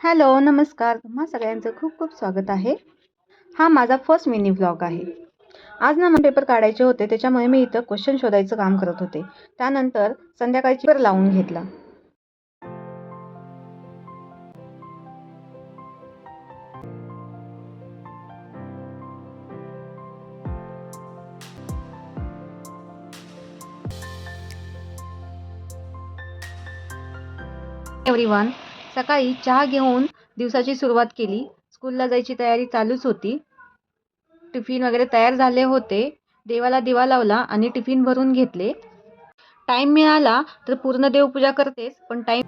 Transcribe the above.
Hello, नमस्कार. तुम्हा सगळ्यांचं खूप खूप स्वागत आहे. हा माझा फर्स्ट मिनी व्लॉग आहे. आज ना मला पेपर काढायचे होते, त्याच्यामुळे मी इथं क्वेश्चन शोधायचं काम करत होते. त्यानंतर संध्याकाळची पेपर लावून घेतला. एव्हरीवन, सकाळी चहा घेऊन दिवसाची सुरुवात केली. स्कूलला जायची तयारी चालूच होती. टिफिन वगैरे तयार झाले होते. देवाला दिवा लावला आणि टिफिन भरून घेतले. टाइम मिळाला तर पूर्ण देवपूजा करतेच, पण टाइम